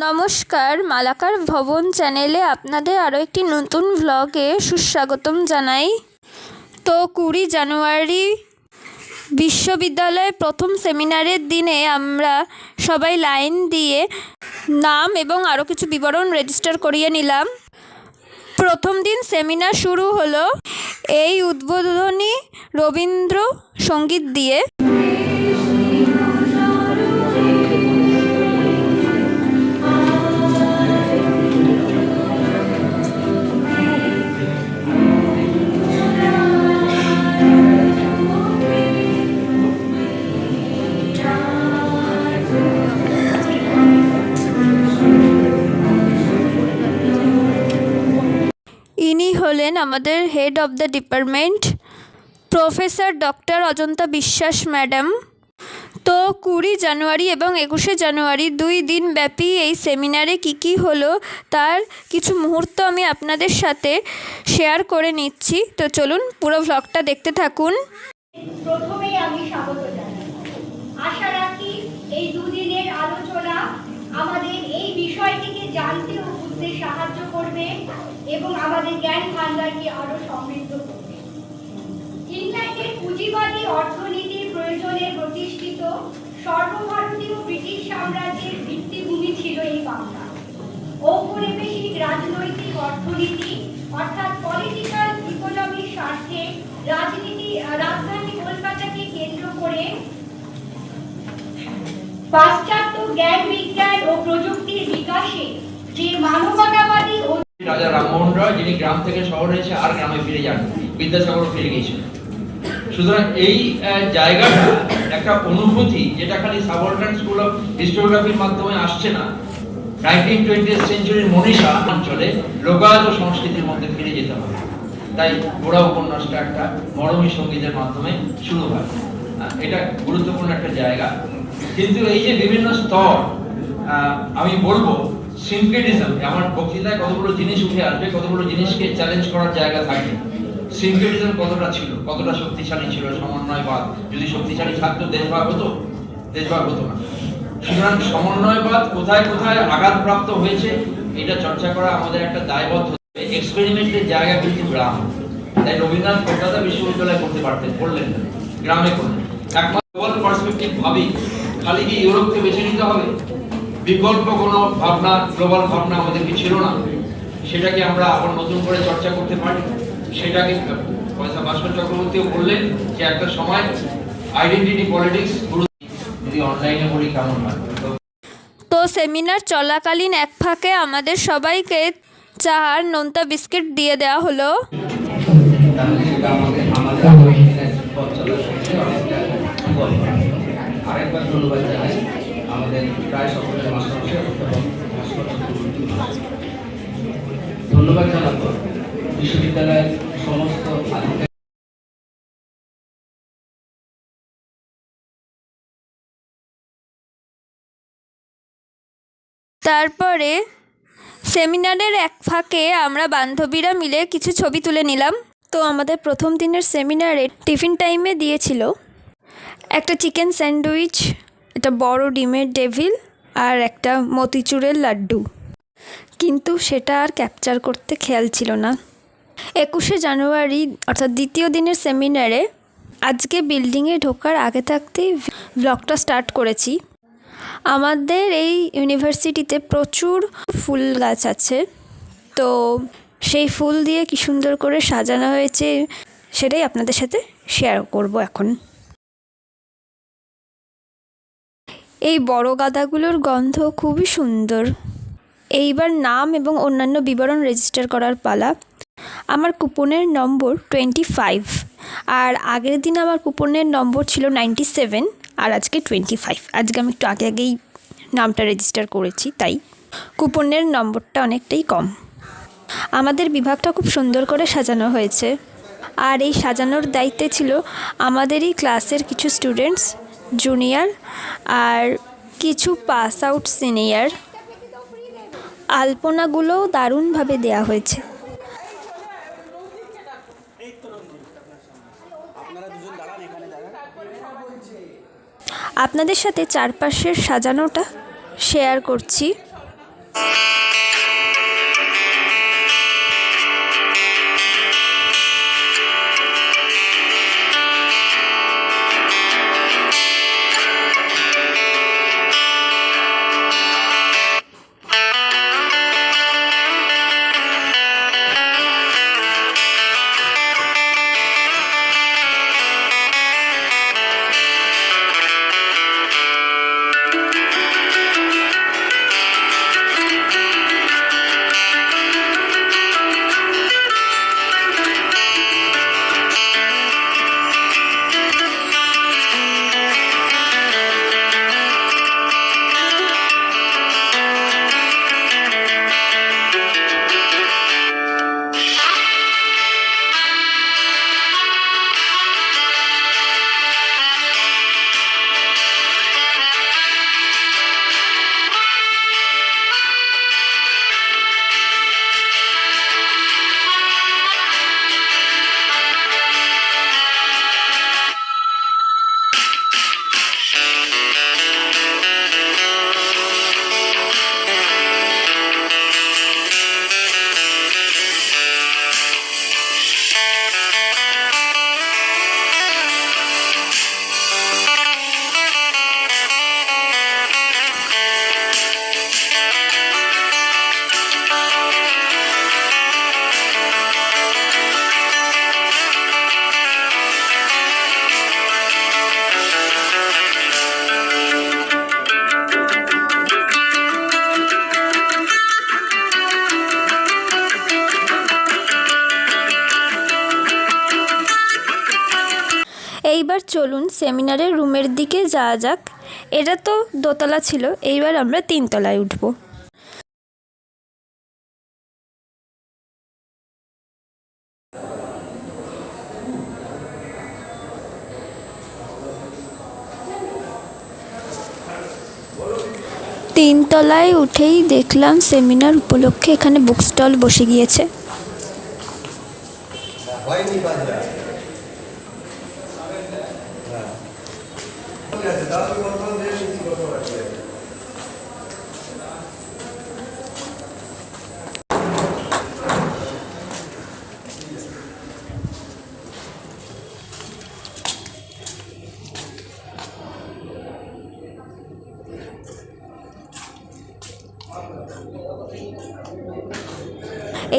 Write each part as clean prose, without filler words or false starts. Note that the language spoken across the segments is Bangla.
নমস্কার, মালাকার ভবন চ্যানেলে আপনাদের আরও একটি নতুন ভ্লগে সুস্বাগতম জানাই। তো 20 জানুয়ারি বিশ্ববিদ্যালয়ের প্রথম সেমিনারের দিনে আমরা সবাই লাইন দিয়ে নাম এবং আরও কিছু বিবরণ রেজিস্টার করিয়ে নিলাম। প্রথম দিন সেমিনার শুরু হলো এই উদ্বোধনী রবীন্দ্র সঙ্গীত দিয়ে। ইনি হলেন আমাদের head of the department, professor doctor Ajanta বিশ্বাস ম্যাডাম। তো 20 জানুয়ারি এবং 21শে জানুয়ারি 2 দিন ব্যাপী এই সেমিনারে কী হলো তার কিছু মুহূর্ত আমি আপনাদের সাথে শেয়ার করে নিচ্ছি। তো চলুন পুরো ভ্লগটা দেখতে থাকুন। প্রথমেই আমি স্বাগত জানাই। আশা রাখি এই দুদিনের আলোচনা আমাদের এই বিষয়টিকে জানতে ও বুঝতে সাহায্য করবে এবং আমাদের জ্ঞান ভান্ডারকে আরো সমৃদ্ধ করবে। ইংল্যান্ডের পুঁজিবাদী অর্থনীতির প্রয়োজনে প্রতিষ্ঠিত সর্বভারতীয় ব্রিটিশ সাম্রাজ্যের ভিত্তিভূমি ছিল এই বাংলা। ঔপনিবেশিক রাজনৈতিক অর্থনীতি অর্থাৎ পলিটিক্যাল ইকোনমির স্বার্থে রাজধানী কলকাতাকে কেন্দ্র করে পাশ্চাত্য জ্ঞান বিজ্ঞান ও প্রযুক্তির বিকাশে যে মানবতাবাদী রাজা রামমোহন রয়, যিনি গ্রাম থেকে শহরে এসে আর গ্রামে ফিরে যান, বিদ্যাসাগর ফিরে গিয়েছিল। সুতরাং এই জায়গাটা একটা অনুভূতি যেটা খালি সাবঅর্ডিনেট স্কুল অফ হিস্টোগ্রাফির মাধ্যমে আসছে না, 1920th সেঞ্চুরির মনীষা অঞ্চলে লোকায়ত সংস্কৃতির মধ্যে ফিরে যেতে হবে। তাই গোড়া উপন্যাসটা একটা মরমী সঙ্গীতের মাধ্যমে শুরু হয়। এটা গুরুত্বপূর্ণ একটা জায়গা। কিন্তু এই যে বিভিন্ন স্তর, আমি বলবো সিনক্রেটিজম, আমার বক্তৃতায় কতগুলো জিনিস উঠে আসবে, কতগুলো জিনিসকে চ্যালেঞ্জ করার জায়গা থাকে। সিনক্রেটিজম কতটা ছিল, কতটা শক্তিশালী ছিল, সমন্বয়বাদ যদি শক্তিশালী থাকতো দেশভাগ হতো না। সুতরাং সমন্বয়বাদ কোথায় কোথায় আঘাতপ্রাপ্ত হয়েছে এটা চর্চা করা আমাদের একটা দায়বদ্ধ। এক্সপেরিমেন্টের জায়গা কিন্তু গ্রাম। তাই রবীন্দ্রনাথ কলকাতা বিশ্ববিদ্যালয় করতে পারতেন, করলেন না, গ্রামে করলেন। একমাত্র গ্লোবাল পার্সপেক্টিভ ভাবি খালি কি ইউরোপকে বেছে নিতে হবে, বিকল্প কোনো ভাবনা, গ্লোবাল ভাবনা আমাদেরকে ছিল না। সেটাকে আমরা আবার নতুন করে চর্চা করতে পারি। সেটাকে পয়সা ভাস্কর চক্রবর্তীও বললেন যে একটা সময় আইডেন্টিটি পলিটিক্স যদি অনলাইনে করি কেমন হয়। তো সেমিনার চলাকালীন এক ফাঁকে আমাদের সবাইকে চার নোনতা বিস্কিট দিয়ে দেওয়া হলো। আরেকবার ধন্যবাদ জানাই আমাদের প্রায় সকলের মাস্টারকে, ধন্যবাদ জানাবো বিশ্ববিদ্যালয়ের সমস্ত আধিকারিক। তারপরে সেমিনারের এক ফাঁকে আমরা বান্ধবীরা মিলে কিছু ছবি তুলে নিলাম। তো আমাদের প্রথম দিনের সেমিনারে টিফিন টাইমে দিয়েছিল একটা চিকেন স্যান্ডউইচ, একটা বড় ডিমের ডেভিল আর একটা মতিচুরের লাড্ডু, কিন্তু সেটা আর ক্যাপচার করতে খেয়াল ছিল না। 21শে জানুয়ারি অর্থাৎ দ্বিতীয় দিনের সেমিনারে আজকে বিল্ডিংয়ে ঢোকার আগে থাকতেই ব্লগটা স্টার্ট করেছি। আমাদের এই ইউনিভার্সিটিতে প্রচুর ফুল গাছ আছে, তো সেই ফুল দিয়ে কি সুন্দর করে সাজানো হয়েছে সেটাই আপনাদের সাথে শেয়ার করব এখন। এই বড় গাঁদাগুলোর গন্ধ খুবই সুন্দর। এইবার নাম এবং অন্যান্য বিবরণ রেজিস্টার করার পালা। আমার কুপনের নম্বর 25, আর আগের দিন আমার কুপনের নম্বর ছিল 97 আর আজকে 25। আজকে আমি একটু আগেই নামটা রেজিস্টার করেছি, তাই কুপনের নম্বরটা অনেকটাই কম। আমাদের বিভাগটা খুব সুন্দর করে সাজানো হয়েছে, আর এই সাজানোর দায়িত্বে ছিল আমাদেরই ক্লাসের কিছু স্টুডেন্টস, জুনিয়র আর কিছু পাস আউট সিনিয়র। আলপনাগুলোও দারুণভাবে দেয়া হয়েছে। আপনাদের সাথে চারপাশের সাজানোটা শেয়ার করছি। এইবার চলুন সেমিনারের রুমের দিকে যাওয়া যাক। এটা তো দোতলা ছিল, এইবার আমরা 3 তলায় উঠব। তিনতলায় উঠেই দেখলাম সেমিনার উপলক্ষে এখানে বুক স্টল বসে গিয়েছে।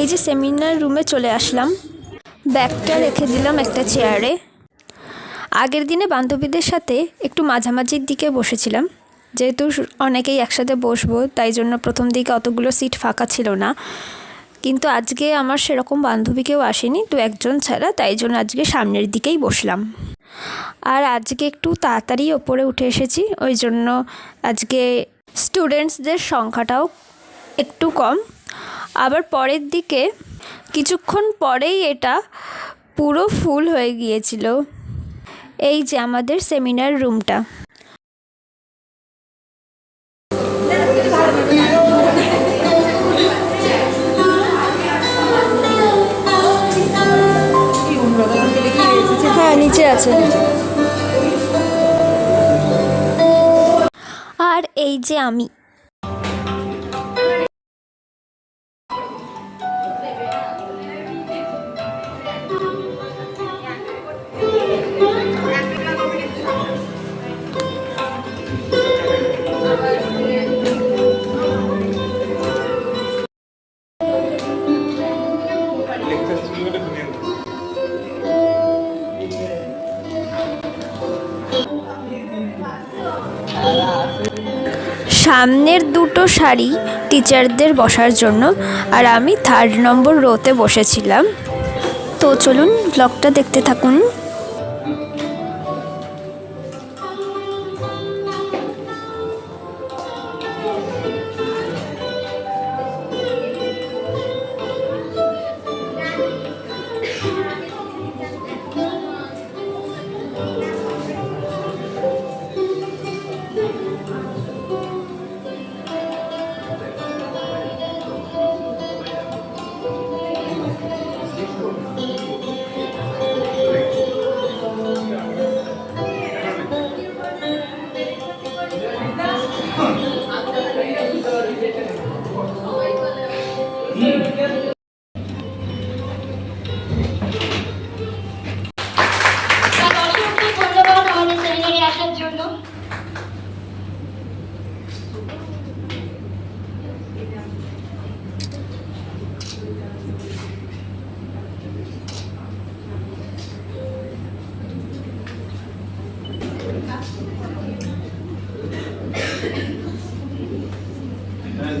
এই যে সেমিনার রুমে চলে আসলাম, ব্যাগটা রেখে দিলাম একটা চেয়ারে। আগের দিনে বান্ধবীদের সাথে একটু মাঝামাঝির দিকে বসেছিলাম, যেহেতু অনেকেই একসাথে বসবো তাই জন্য প্রথম দিকে অতগুলো সিট ফাঁকা ছিল না। কিন্তু আজকে আমার সেরকম বান্ধবী কেউ আসেনি, তো একজন ছাড়া, তাই জন্য আজকে সামনের দিকেই বসলাম। আর আজকে একটু তাড়াতাড়ি ওপরে উঠে এসেছি, ওই জন্য আজকে স্টুডেন্টসদের সংখ্যাটাও একটু কম। আবার পরের দিকে কিছুক্ষণ পরেই এটা পুরো ফুল হয়ে গিয়েছিল। এই যে আমাদের সেমিনার রুমটা। হ্যাঁ, নিচে আছে। আর এই যে আমি। সামনের দুটো সারি টিচারদের বসার জন্য, আর আমি 3rd নম্বর রোতে বসেছিলাম। তো চলুন ব্লগটা দেখতে থাকুন।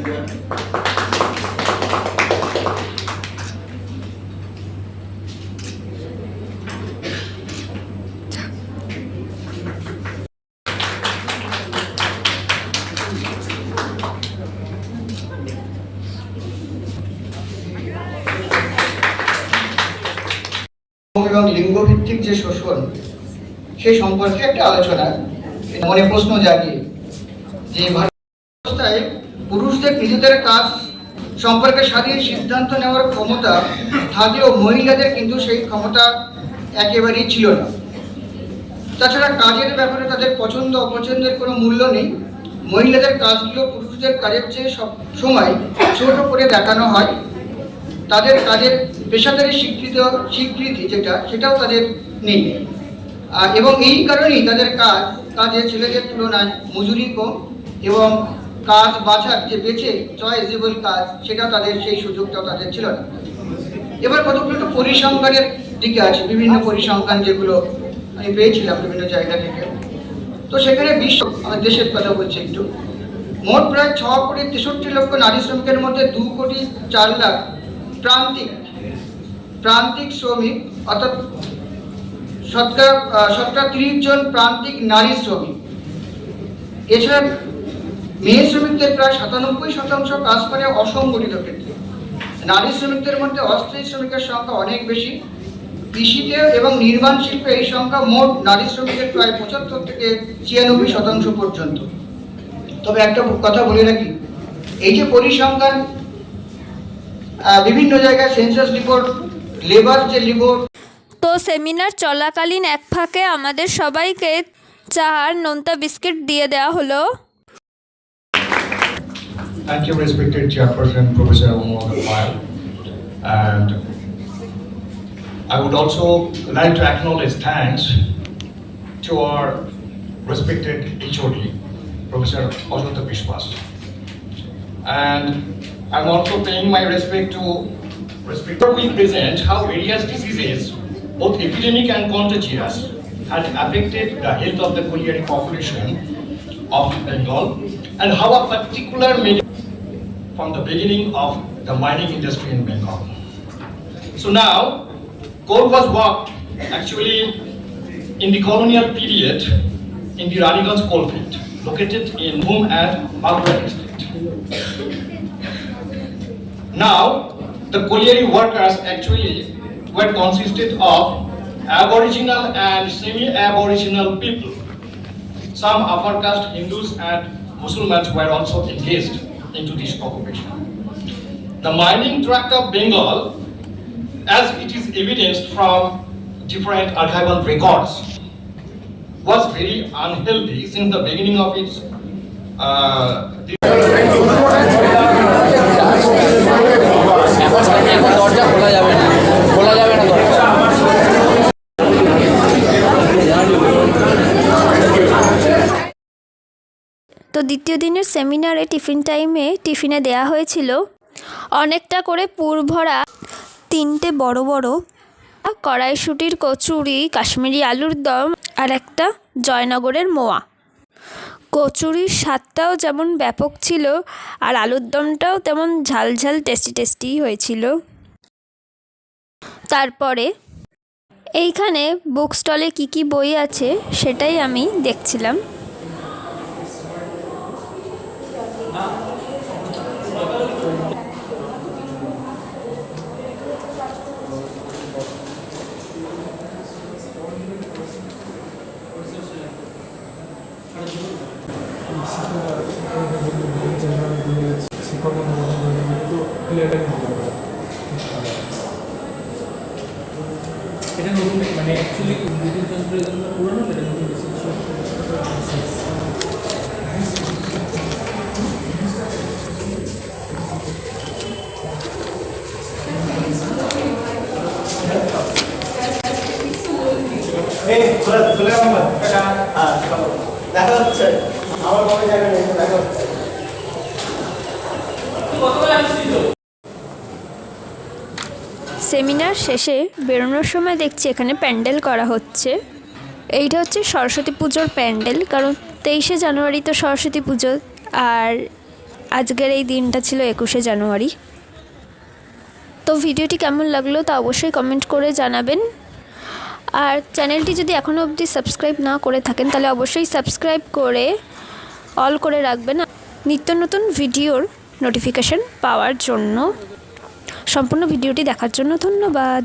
এবং লিঙ্গভিত্তিক যে শোষণ সেই সম্পর্কে একটা আলোচনা মনে প্রশ্ন জাগিয়ে যে অবস্থায় পুরুষদের নিজেদের কাজ সম্পর্কে স্বাধীন সিদ্ধান্ত নেওয়ার ক্ষমতা থাকলেও মহিলাদের কিন্তু সেই ক্ষমতা একেবারেই ছিল না। তাছাড়া কাজের ব্যাপারে তাদের পছন্দ অপছন্দের কোনো মূল্য নেই। মহিলাদের কাজগুলো পুরুষদের কাজের চেয়ে সব সময় ছোট করে দেখানো হয়। তাদের কাজের পেশাদারি স্বীকৃতি সেটাও তাদের নেই। এবং এই কারণেই তাদের কাজে ছেলেদের তুলনায় মজুরি কম এবং কাজ বাছার যে চয়েসেবল কাজ সেটাও তাদের সেই সুযোগটাও তাদের ছিল না। এবার কতগুলো একটু পরিসংখ্যানের দিকে আছে, বিভিন্ন পরিসংখ্যান যেগুলো আমি পেয়েছিলাম বিভিন্ন জায়গা থেকে। তো সেখানে আমাদের দেশের কথা বলছি একটু, মোট প্রায় 6,63,00,000 নারী শ্রমিকের মধ্যে 2,04,00,000 প্রান্তিক শ্রমিক, অর্থাৎ শতকরা 30 জন প্রান্তিক নারী শ্রমিক। এছাড়া মেয়ে শ্রমিকদের প্রায় 97% কাজ করে অসংগঠিত ক্ষেত্রে। নারী শ্রমিকদের মধ্যে অস্থায়ী শ্রমিকের সংখ্যা অনেক বেশি। কৃষিতে এবং নির্মাণ শিল্পে এই সংখ্যা মোট নারী শ্রমিকের প্রায় 75 থেকে 96% পর্যন্ত। তবে একটা কথা বলে রাখি, এই যে পরিসংখ্যান বিভিন্ন জায়গায় সেন্সাস রিপোর্ট, লেবার যে রিপোর্ট। তো সেমিনার চলাকালীন এক ফাঁকে আমাদের সবাইকে চা আর নোনতা বিস্কিট দিয়ে দেওয়া হলো। Thank you, respected Chairperson, Professor Umar Payal. And I would also like to acknowledge thanks to our respected HOD, Professor Ajanta Bishwas. And I'm also paying my respect to we present how various diseases, both epidemic and contagious, had affected the health of the Korean population of Bengal, and how a particular measure from the beginning of the mining industry in Bengal. So now, coal was worked actually in the colonial period in the Raniganj coalfield, located in Bhum and Bagua district. Now, the colliery workers actually were consisted of Aboriginal and semi-Aboriginal people. Some upper caste Hindus and Muslims were also engaged into this occupation. The mining tract of Bengal, as it is evidenced from different archival records, was very unhealthy since the beginning of its তো দ্বিতীয় দিনের সেমিনারে টিফিনে দেয়া হয়েছিল অনেকটা করে পুর ভরা 3টে বড় বড় কড়াইশুঁটির কচুরি, কাশ্মীরি আলুর দম আর একটা জয়নগরের মোয়া। কচুরির স্বাদটাও যেমন ব্যাপক ছিল আর আলুর দমটাও তেমন ঝাল ঝাল টেস্টি হয়েছিল। তারপরে এইখানে বুক স্টলে কী বই আছে সেটাই আমি দেখছিলাম। এটা নতুন মানে অ্যাকচুয়ালি কম্পিউটার যন্ত্রের জন্য পুরনো, এটা নতুন দেখা হচ্ছে আমার কোনো জায়গায় নেই, দেখা হচ্ছে। সেমিনার শেষে বেরোনোর সময় দেখছি এখানে প্যান্ডেল করা হচ্ছে। এইটা হচ্ছে সরস্বতী পুজোর প্যান্ডেল, কারণ 23শে জানুয়ারি তো সরস্বতী পুজো। আর আজকের এই দিনটা ছিল 21শে জানুয়ারি। তো ভিডিওটি কেমন লাগলো তা অবশ্যই কমেন্ট করে জানাবেন। আর চ্যানেলটি যদি এখনও অবধি সাবস্ক্রাইব না করে থাকেন তাহলে অবশ্যই সাবস্ক্রাইব করে অল করে রাখবেন নিত্য নতুন ভিডিওর নোটিফিকেশন পাওয়ার জন্য। সম্পূর্ণ ভিডিওটি দেখার জন্য ধন্যবাদ।